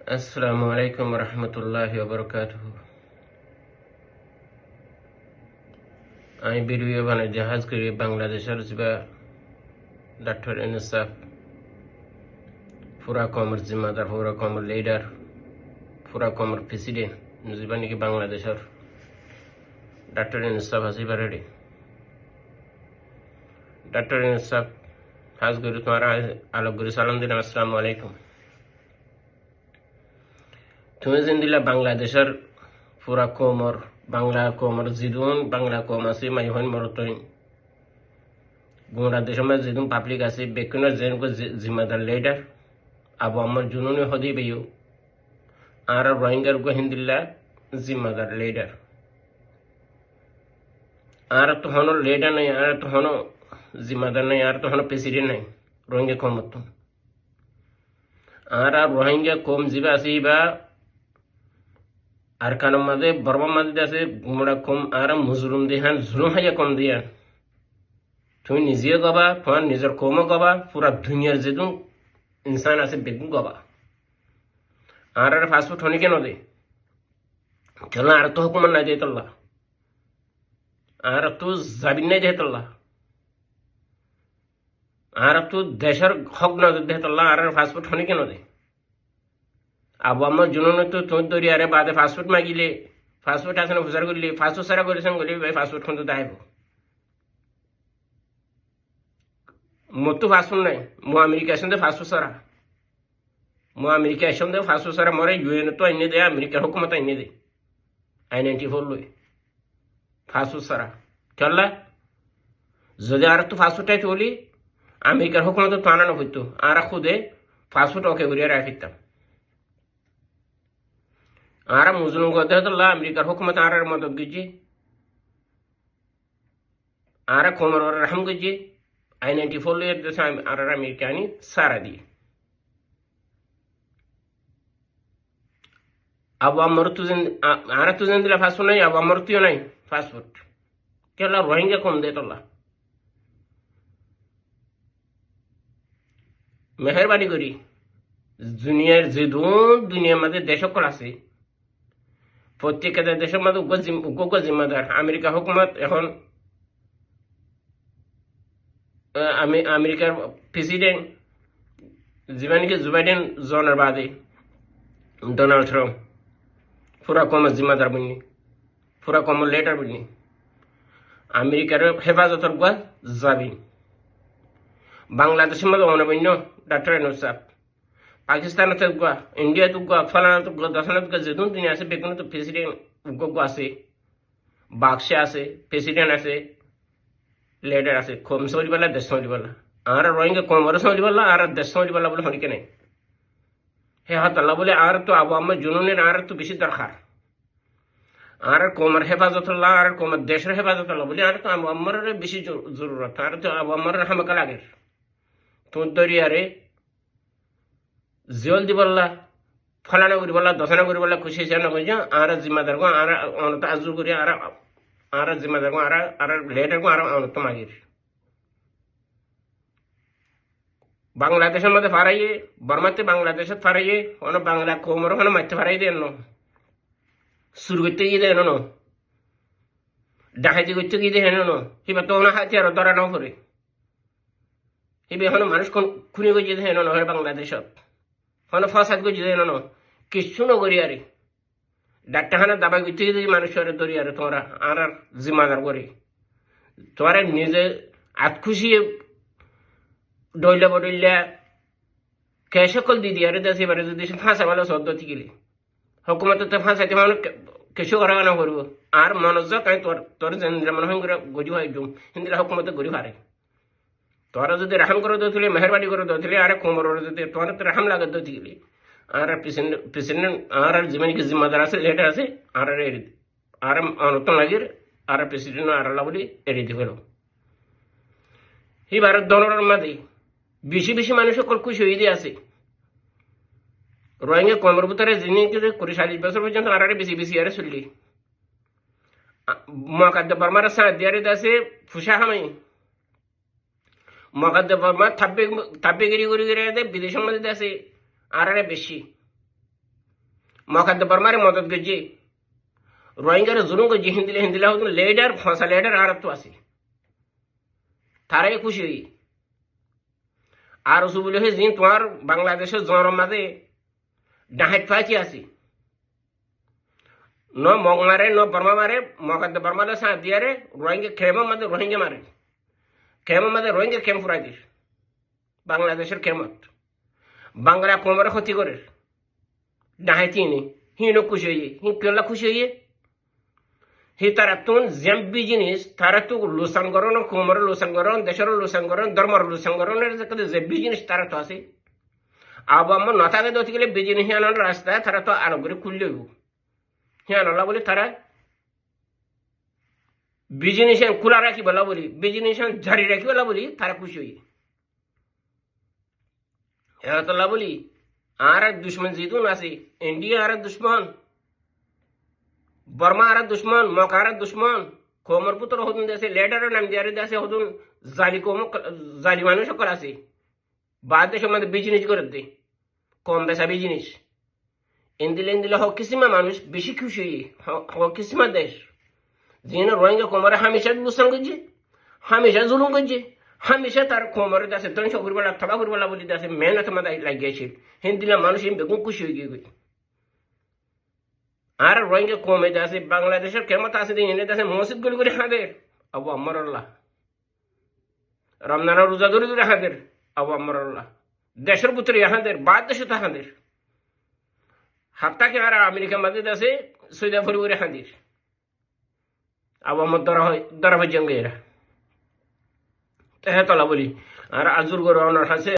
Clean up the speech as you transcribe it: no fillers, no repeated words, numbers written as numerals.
আসসালামু আলাইকুম রহমতুল্লাহি ওবরকাতুহু। আমি ভিডিও বানাই জাহাজ করি বাংলাদেশের যা ডক্টর ইনসাফ পুরা কমর জিম্মাদার পুরা কমর লিডার পুরা কমর প্রেসিডেন্ট যা নাকি বাংলাদেশের ডক্টর ইনসাফ হাসিবা রেডি ডক্টর ইনসাফ হাজ করি তোমার আলোক করি সালাম দিলাম। আসসালামু আলাইকুম। তুমি যেন দিলা বাংলাদেশের পুরা কমর বাংলা কমর জিদুন বাংলা কম আছে মাই হন মরতইন গুণরা দেশের মধ্যে যেদিন পাবলিক আছে বেকুনের যেন জিম্মাদার লিডার আবু আমার জুনুনি হদি বেয়ু আর রোহিঙ্গার গো হিন্দিল্লা জিম্মাদার লিডার আর তো হনো লিডার নাই আর তো হনো জিম্মাদার নাই আর তো হনো প্রেসিডেন্ট নাই রোহিঙ্গা কম তো আর রোহিঙ্গা কম জিবা আছে বা আর কানের মাঝে বর্মার মাঝে আছে গুমরা কম আর মুজরুম দিহান জুলুম হাইয়া কম দিয়া তুমি নিজেও গবা তোমার নিজের কমও গবা পুরা দুনিয়ার যেদিন ইনসান আছে বেগুন গবা আর ফাস্টফুড হনি কেন দে চল আর তো হুকুমান নাই দিয়ে তোল্লা আর তো জাবিন নাই দিয়ে তোল্লা আর তো দেশের হক না দিয়ে তোল্লা আর ফাস্টফুড হনি কেন দে আবু আমার জন্য তো তোর দরি আরে বাদে ফাস্টফুড মাগিলে ফাস্টফুড আছে না ফুসার করলে ফাস্টফুড সারা করেছেন বলি ভাই ফাস্টফুড খন তো দাইব মোর তো ফাস্টফুড নাই মো আমেরিকা আসেন ফাস্টফুড সারা মো আমেরিকা আসেন ফাস্টফুড সারা মরে ইউএন তো আইনে দে আমেরিকার হুকুমত আইনে দে I-94 লই ফাস্টফুড সারা চললা যদি আর তো ফাস্টফুডটাই চলি আমেরিকার হুকুমত তো আনানো হইতো আর খুদে ফাস্টফুড ওকে করিয়া রাখিতাম আর মুসলিম গদে হতল্লা আমেরিকার হুকুমত আর মদত গিজি আর কোমর রহম গিজি I-94 লই দেশ আর আমেরিকানি সারা দিয়ে আবু আমার তুজেন আর তুজেন দিলা ফাস্টফুড নাই আবু আমার তুইও নাই ফাস্টফুড কেলা রোহিঙ্গা কম দে তোলা মেহরবানি করি দুনিয়ার যে দুনিয়ার মধ্যে দেশ সকল আছে প্রত্যেকটা দেশের মধ্যে উগ্র জিম্মাদার আমেরিকা হুকুমত এখন আমেরিকার প্রেসিডেন্ট জীবানিকে জো বাইডেন জনের বাদে ডোনাল্ড ট্রাম্প পুরা কম জিম্মাদার বুঝনি পুরা কম লেটার বুঝনি আমেরিকার হেফাজতর গুয়া যাবি বাংলাদেশের মধ্যে অনবন্য ডক্টর ইনসাফ পাকিস্তানত গুয়া ইন্ডিয়াত গুয়া ফলানত গুয়া দশনত গুয়া যেদিন দুনিয়া আছে বেগুন তো প্রেসিডেন্ট উগ্র আছে বাক্সে আছে প্রেসিডেন্ট আছে লেডার আছে কম সরিবালা দেশ সরিবালা আর রোহিঙ্গা কমর সরিবালা আর দেশ সরিবালা বলে হরিকে নেই হে হতাল্লা বলে আর তো আবু আমার জুনুনের আর তো বেশি দরকার আর কোমর হেফাজত আর কোমর দেশের হেফাজত বলে আর তো আবু আমার বেশি জরুরত আর তো আবু আমার হামাকা লাগে তোর দরিয়ারে জিয়ল দিবল্লা ফলানা করিবল্লা দশনা করিবল্লা খুশি হয়েছে না কইছ আর জিম্মাদার গো আর অনত আজু করি আর জিম্মাদার গো আর লেটার গো আর অনত মাগির বাংলাদেশের মধ্যে ফারাইয়ে বর্মাতে বাংলাদেশে ফারাইয়ে অন বাংলা কোমর ওখানে মারতে ফারাই দেন শুরু করতে গিয়ে দেন ডাকাতি করতে গিয়ে দেখেন হিবা তো হাতি আর ধরা নাও করে হিবে এখন মানুষ খুনি গিয়ে দেখেন হয় বাংলাদেশত হন ফসাদ গিয়ে দেখেন কিচ্ছু নগরি আরে ডাক্তারখানা দাবাই করতে গিয়ে মানুষের ধরি আরে তোমরা আর জিম্মাদার করে তোমরা নিজে আতখুশি ডইলা বডইলা কে সকল দিদি আরে দেশ এবারে যদি ফাঁসা ভালো সদ্যতি গেলে হুকুমত তো ফাঁসাইতে মানুষ কিছু করা না করবো আর মনোযোগ আমি তোর মনে হয় গরি হয় হিন্দিরা হুকুমতে গরি পারে তোরা যদি রাহাম করে দিলে মেহরবানি করে দিলে আর কোমর যদি তোর তো রাহাম লাগে দিলে আর প্রেসিডেন্ট আর জীবনীকে জিম্মাদার আছে লেটার আছে আর অনত লাগে আর প্রেসিডেন্ট আর বলি এড়িয়ে দিয়ে গেল এই ভারত দলের মাঝে বেশি বেশি মানুষ সকল খুশি হয়ে দিয়ে আছে রোহিঙ্গা কমর ভিতরে যিনি 40-40 বছর পর্যন্ত আর বেশি বেশি আরে চললি মকাদ্দ বর্মার সাথ দিয়ে আছে ফুসা হামাই মকাদ্দ বর্মা থাপ্পে গিরি করে বিদেশের মধ্যে আছে আর বেশি মকাদ্দ বর্মারে মদত গজি রোহিঙ্গার জুলুম গজি হিন্দিলা হতো লেডার ফসা লেডার আর তো আছে তারাই খুশি হই আর সুবুল হে জিন তোমার বাংলাদেশের জনর মাঝে ডাহাত ফাঁচি আছে ন মগ মারে ন বর্মা মারে মকাদ্দ বর্মালে সাথ দিয়ারে রোহিঙ্গা খেমা মাঝে রোহিঙ্গা মারে খেমা মাঝে রোহিঙ্গা খেম ফুরাই দিস বাংলাদেশের খেমত বাংলা কোমরে ক্ষতি করে ডাহাইতি নি হিনো খুশি হইয়ে হি কেলা খুশি হইয়ে হি তারা তুন জেম্বি জিনিস তারা তো লোসান করন কোমর লোসান করন দেশের লোসান করন ধর্মর লোসান করনের যে বিজিনিস তারা তো আছে আব আমার নথাকে দতি গেলে বিজিনিস হিয়ানোর রাস্তা তারা তো আলো করে খুললে হইব হিয়ানলা বলে তারা বিজিনিস খোলা রাখি বলা বলি বিজিনিস ঝাড়ি রাখি বলা বলি তারা খুশি হইয়ে এতলা বলি আর দুশ্মন জিতুন আছে ইন্ডিয়া আর দুশ্মন বর্মা আর দুশ্মন মক আর দুশ্মন কোমর পুত্র হতুন দেশে লেডার নাম দিয়ে দেশে হতুন জালি মানুষ সকল আছে বাদ দেশের মধ্যে বিজনেস করে দে কম বেচা বিজনেস ইন্দিলে হক কিসিমা মানুষ বেশি খুশি হক কিসিমা দেশ যিনি রোহিঙ্গা কোমরে হামেশা লুসান করছে হামেশা জুলুম করছে হামেশা তার কোমরে দেশে ধ্বংস করবেলা থবা করবেলা বলি দেশে মেহনত মাথায় লাগিয়েছিল হিন্দিলা মানুষ বেগুন খুশি হয়ে গিয়ে আর রোহিঙ্গা কমে দেশে বাংলাদেশের কেমত আছে এনে দেশে মসজিদ গুলি করে হাঁদের আবু আমার আল্লাহ রমজানের রোজা ধরে ধরে হাঁদের আবু আমার আল্লাহ দেশের পুত্র হাঁদের বাদ দেশে তো হাঁদের হাতটাকে আর আমেরিকা মাঝে দেশে সৈদা ফরি করে হাঁদির আবু আমার দরা হয় জঙ্গে এরা তলা বলি আর আজুর গরু আমার হাসে